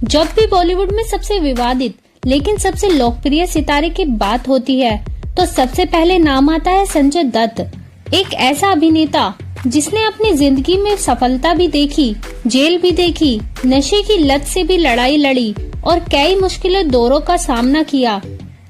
जब भी बॉलीवुड में सबसे विवादित लेकिन सबसे लोकप्रिय सितारे की बात होती है तो सबसे पहले नाम आता है संजय दत्त। एक ऐसा अभिनेता जिसने अपनी जिंदगी में सफलता भी देखी, जेल भी देखी, नशे की लत से भी लड़ाई लड़ी और कई मुश्किलें दौरों का सामना किया।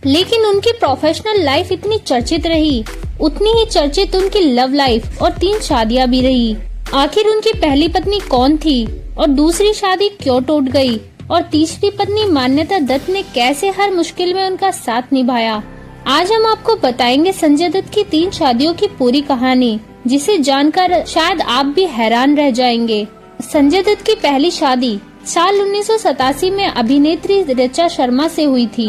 लेकिन उनकी प्रोफेशनल लाइफ इतनी चर्चित रही, उतनी ही चर्चित उनकी लव लाइफ और 3 शादियां भी रही। आखिर उनकी पहली पत्नी कौन थी और दूसरी शादी क्यों टूट गई और तीसरी पत्नी मान्यता दत्त ने कैसे हर मुश्किल में उनका साथ निभाया। आज हम आपको बताएंगे संजय दत्त की 3 शादियों की पूरी कहानी, जिसे जानकर शायद आप भी हैरान रह जाएंगे। संजय दत्त की पहली शादी साल 1987 में अभिनेत्री ऋचा शर्मा से हुई थी।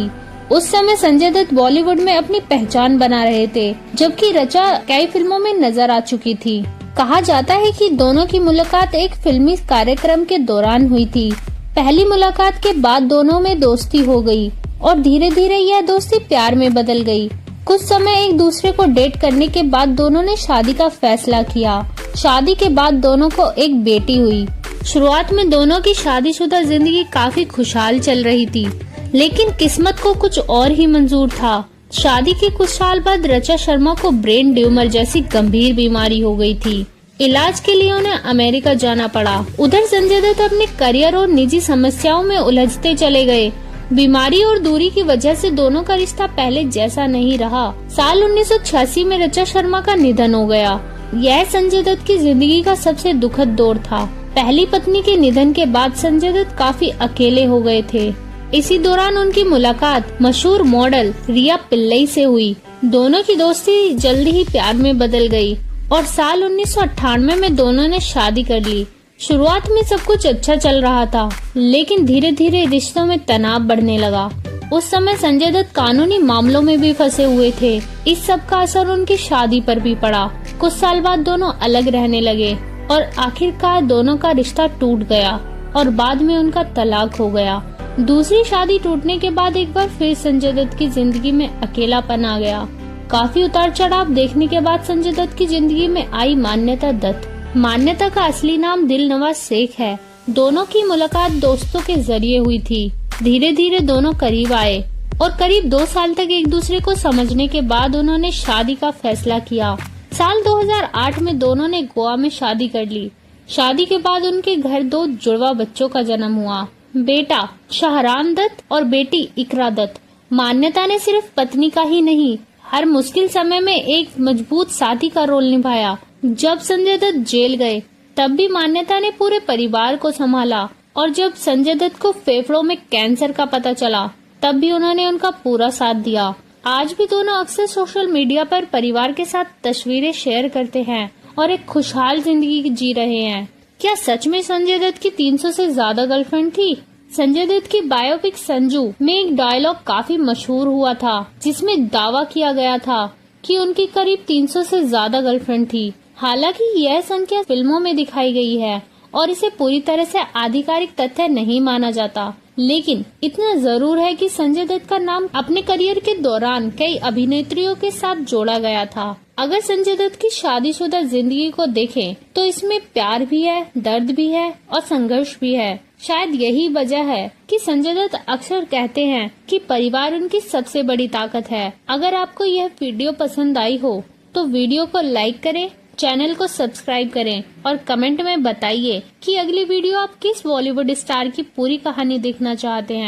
उस समय संजय दत्त बॉलीवुड में अपनी पहचान बना रहे थे, जबकि ऋचा कई फिल्मों में नजर आ चुकी थी। कहा जाता है कि दोनों की मुलाकात एक फिल्मी कार्यक्रम के दौरान हुई थी। पहली मुलाकात के बाद दोनों में दोस्ती हो गई और धीरे धीरे यह दोस्ती प्यार में बदल गई। कुछ समय एक दूसरे को डेट करने के बाद दोनों ने शादी का फैसला किया। शादी के बाद दोनों को एक बेटी हुई। शुरुआत में दोनों की शादीशुदा जिंदगी काफी खुशहाल चल रही थी, लेकिन किस्मत को कुछ और ही मंजूर था। शादी के कुछ साल बाद ऋचा शर्मा को ब्रेन ट्यूमर जैसी गंभीर बीमारी हो गई थी। इलाज के लिए उन्हें अमेरिका जाना पड़ा। उधर संजय दत्त अपने करियर और निजी समस्याओं में उलझते चले गए। बीमारी और दूरी की वजह से दोनों का रिश्ता पहले जैसा नहीं रहा। साल 1986 में ऋचा शर्मा का निधन हो गया। यह संजय दत्त की जिंदगी का सबसे दुखद दौर था। पहली पत्नी के निधन के बाद संजय दत्त काफी अकेले हो गए थे। इसी दौरान उनकी मुलाकात मशहूर मॉडल रिया पिल्लई से हुई। दोनों की दोस्ती जल्दी ही प्यार में बदल गई और साल 1998 में दोनों ने शादी कर ली। शुरुआत में सब कुछ अच्छा चल रहा था, लेकिन धीरे धीरे रिश्तों में तनाव बढ़ने लगा। उस समय संजय दत्त कानूनी मामलों में भी फंसे हुए थे। इस सब का असर उनकी शादी पर भी पड़ा। कुछ साल बाद दोनों अलग रहने लगे और आखिरकार दोनों का रिश्ता टूट गया और बाद में उनका तलाक हो गया। दूसरी शादी टूटने के बाद एक बार फिर संजय दत्त की जिंदगी में अकेलापन आ गया। काफी उतार चढ़ाव देखने के बाद संजय दत्त की जिंदगी में आई मान्यता दत्त। मान्यता का असली नाम दिलनवाज शेख है। दोनों की मुलाकात दोस्तों के जरिए हुई थी। धीरे धीरे दोनों करीब आए और करीब 2 साल तक एक दूसरे को समझने के बाद उन्होंने शादी का फैसला किया। साल 2008 में दोनों ने गोवा में शादी कर ली। शादी के बाद उनके घर 2 जुड़वा बच्चों का जन्म हुआ, बेटा शाहरान दत्त और बेटी इकरा दत्त। मान्यता ने सिर्फ पत्नी का ही नहीं, हर मुश्किल समय में एक मजबूत साथी का रोल निभाया। जब संजय दत्त जेल गए तब भी मान्यता ने पूरे परिवार को संभाला और जब संजय दत्त को फेफड़ों में कैंसर का पता चला तब भी उन्होंने उनका पूरा साथ दिया। आज भी दोनों अक्सर सोशल मीडिया पर परिवार के साथ तस्वीरें शेयर करते हैं और एक खुशहाल जिंदगी जी रहे हैं। क्या सच में संजय दत्त की 300 से ज्यादा गर्लफ्रेंड थी? संजय दत्त की बायोपिक संजू में एक डायलॉग काफी मशहूर हुआ था, जिसमें दावा किया गया था कि उनकी करीब 300 से ज्यादा गर्लफ्रेंड थी। हालांकि यह संख्या फिल्मों में दिखाई गई है और इसे पूरी तरह से आधिकारिक तथ्य नहीं माना जाता, लेकिन इतना जरूर है कि संजय दत्त का नाम अपने करियर के दौरान कई अभिनेत्रियों के साथ जोड़ा गया था। अगर संजय दत्त की शादीशुदा जिंदगी को देखें तो इसमें प्यार भी है, दर्द भी है और संघर्ष भी है। शायद यही वजह है कि संजय दत्त अक्सर कहते हैं कि परिवार उनकी सबसे बड़ी ताकत है। अगर आपको यह वीडियो पसंद आई हो तो वीडियो को लाइक करें, चैनल को सब्सक्राइब करें और कमेंट में बताइए कि अगली वीडियो आप किस बॉलीवुड स्टार की पूरी कहानी देखना चाहते हैं।